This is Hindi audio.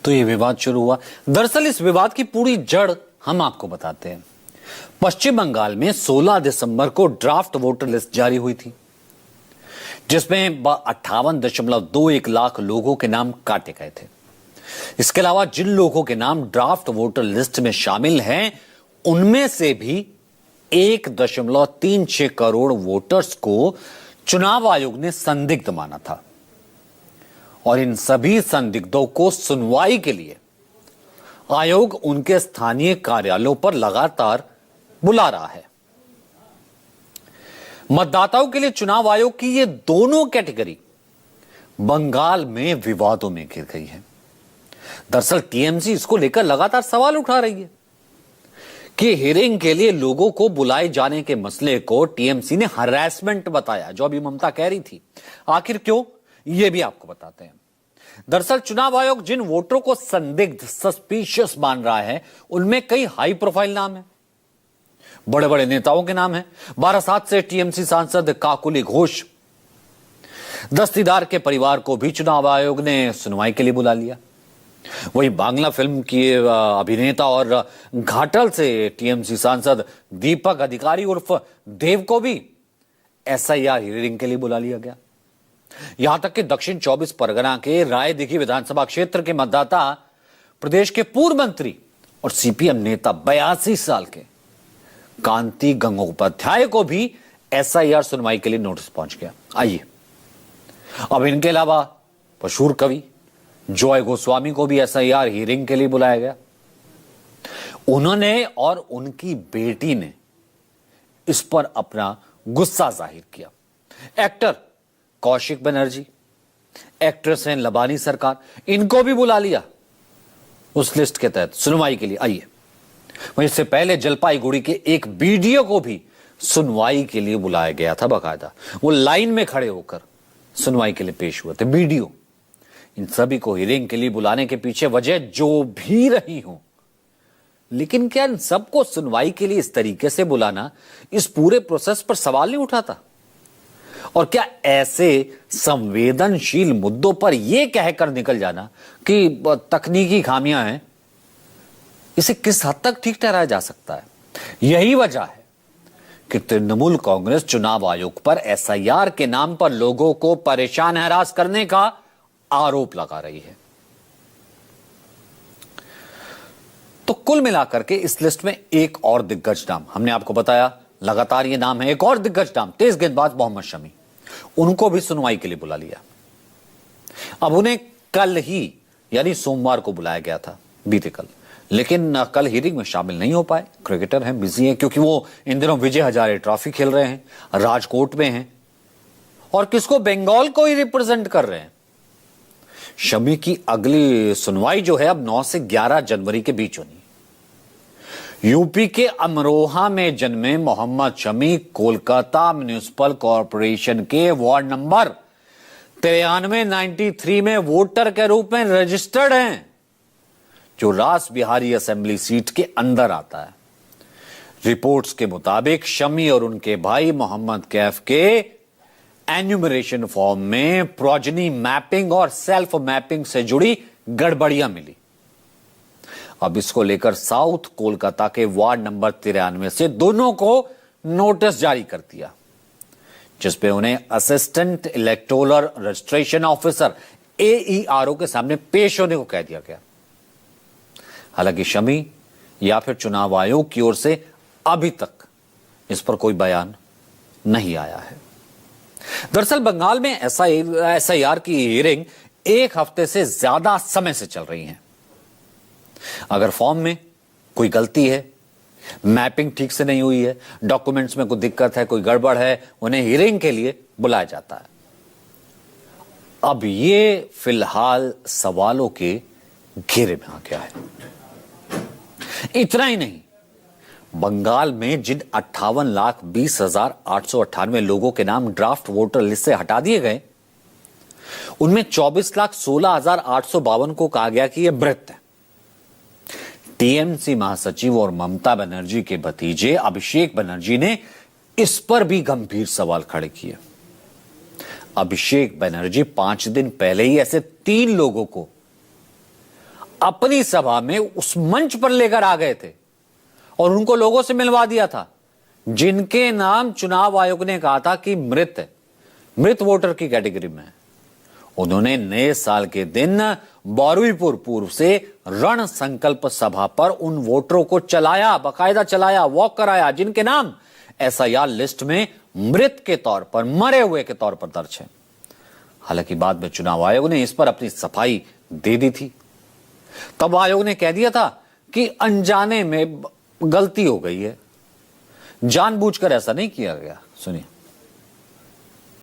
तो ये विवाद शुरू हुआ। दरअसल इस विवाद की पूरी जड़ हम आपको बताते हैं। पश्चिम बंगाल में 16 दिसंबर को ड्राफ्ट वोटर लिस्ट जारी हुई थी, जिसमें 58.21 लाख लोगों के नाम काटे गए थे। इसके अलावा जिन लोगों के नाम ड्राफ्ट वोटर लिस्ट में शामिल हैं, उनमें से भी 1.36 करोड़ वोटर्स को चुनाव आयोग ने संदिग्ध माना था और इन सभी संदिग्धों को सुनवाई के लिए आयोग उनके स्थानीय कार्यालयों पर लगातार बुला रहा है। मतदाताओं के लिए चुनाव आयोग की ये दोनों कैटेगरी बंगाल में विवादों में घिर गई है। दरअसल टीएमसी इसको लेकर लगातार सवाल उठा रही है कि हियरिंग के लिए लोगों को बुलाए जाने के मसले को टीएमसी ने हरासमेंट बताया, जो अभी ममता कह रही थी। आखिर क्यों, यह भी आपको बताते हैं। दरअसल चुनाव आयोग जिन वोटरों को संदिग्ध सस्पिशियस मान रहा है, उनमें कई हाई प्रोफाइल नाम है, बड़े बड़े नेताओं के नाम है। बारासात से टीएमसी सांसद काकुली घोष, दस्तीदार के परिवार को भी चुनाव आयोग ने सुनवाई के लिए बुला लिया। वहीं बांग्ला फिल्म की अभिनेता और घाटल से टीएमसी सांसद दीपक अधिकारी उर्फ देव को भी एसआईआर हियरिंग के लिए बुला लिया गया। यहां तक कि दक्षिण 24 परगना के रायदिघी विधानसभा क्षेत्र के मतदाता, प्रदेश के पूर्व मंत्री और सीपीएम नेता 82 साल के कांति गंगोपाध्याय को भी एसआईआर सुनवाई के लिए नोटिस पहुंच गया। आइए, अब इनके अलावा मशहूर कवि जॉय गोस्वामी को भी एसआईआर हियरिंग के लिए बुलाया गया। उन्होंने और उनकी बेटी ने इस पर अपना गुस्सा जाहिर किया। एक्टर कौशिक बनर्जी, एक्ट्रेस हैं लबानी सरकार, इनको भी बुला लिया उस लिस्ट के तहत सुनवाई के लिए। आइए, वहीं इससे पहले जलपाईगुड़ी के एक वीडियो को भी सुनवाई के लिए बुलाया गया था। बाकायदा वो लाइन में खड़े होकर सुनवाई के लिए पेश हुए थे। वीडियो, इन सभी को हियरिंग के लिए बुलाने के पीछे वजह जो भी रही हो, लेकिन क्या इन सबको सुनवाई के लिए इस तरीके से बुलाना इस पूरे प्रोसेस पर सवाल नहीं उठाता? और क्या ऐसे संवेदनशील मुद्दों पर यह कहकर निकल जाना कि तकनीकी खामियां हैं, इसे किस हद तक ठीक ठहराया जा सकता है? यही वजह है कि तृणमूल कांग्रेस चुनाव आयोग पर एसआईआर के नाम पर लोगों को परेशान हरास करने का आरोप लगा रही है। तो कुल मिलाकर के इस लिस्ट में एक और दिग्गज नाम, हमने आपको बताया लगातार ये नाम है, एक और दिग्गज नाम तेज गेंदबाज मोहम्मद शमी, उनको भी सुनवाई के लिए बुला लिया। अब उन्हें कल ही यानी सोमवार को बुलाया गया था, बीते कल, लेकिन कल हियरिंग में शामिल नहीं हो पाए। क्रिकेटर हैं, बिजी हैं, क्योंकि वो इन दिनों विजय हजारे ट्रॉफी खेल रहे हैं, राजकोट में हैं और किसको, बंगाल को ही रिप्रेजेंट कर रहे हैं। शमी की अगली सुनवाई जो है अब 9 से 11 जनवरी के बीच होनी। यूपी के अमरोहा में जन्मे मोहम्मद शमी कोलकाता म्युनिसिपल कॉरपोरेशन के वार्ड नंबर 93 में वोटर के रूप में रजिस्टर्ड हैं, जो रास बिहारी असेंबली सीट के अंदर आता है। रिपोर्ट्स के मुताबिक शमी और उनके भाई मोहम्मद कैफ के एन्यूमरेशन फॉर्म में प्रोजनी मैपिंग और सेल्फ मैपिंग से जुड़ी गड़बड़ियां मिली। अब इसको लेकर साउथ कोलकाता के वार्ड नंबर 93 से दोनों को नोटिस जारी कर दिया, जिसपे उन्हें assistant electoral registration officer AERO के सामने पेश होने को कह दिया गया। हालांकि शमी या फिर चुनाव आयोग की ओर से अभी तक इस पर कोई बयान नहीं आया है। दरअसल बंगाल में एसआईआर की हियरिंग एक हफ्ते से ज्यादा समय से चल रही है। अगर फॉर्म में कोई गलती है, मैपिंग ठीक से नहीं हुई है, डॉक्यूमेंट्स में कोई दिक्कत है, कोई गड़बड़ है, उन्हें हियरिंग के लिए बुलाया जाता है। अब ये फिलहाल सवालों के घेरे में आ गया है। इतना ही नहीं, बंगाल में जिन 58,20,898 लोगों के नाम ड्राफ्ट वोटर लिस्ट से हटा दिए गए, उनमें 24,16,852 को कहा गया कि यह मृत है। टीएमसी महासचिव और ममता बनर्जी के भतीजे अभिषेक बनर्जी ने इस पर भी गंभीर सवाल खड़े किए। अभिषेक बनर्जी 5 दिन पहले ही ऐसे 3 लोगों को अपनी सभा में उस मंच पर लेकर आ गए थे और उनको लोगों से मिलवा दिया था जिनके नाम चुनाव आयोग ने कहा था कि मृत वोटर की कैटेगरी में है। उन्होंने नए साल के दिन बारुईपुर पूर्व से रण संकल्प सभा पर उन वोटरों को चलाया, बाकायदा चलाया, वॉक कराया जिनके नाम एसआईआर लिस्ट में मृत के तौर पर, मरे हुए के तौर पर दर्ज है। हालांकि बाद में चुनाव आयोग ने इस पर अपनी सफाई दे दी थी। तब आयोग ने कह दिया था कि अनजाने में गलती हो गई है, जानबूझकर ऐसा नहीं किया गया। सुनिए।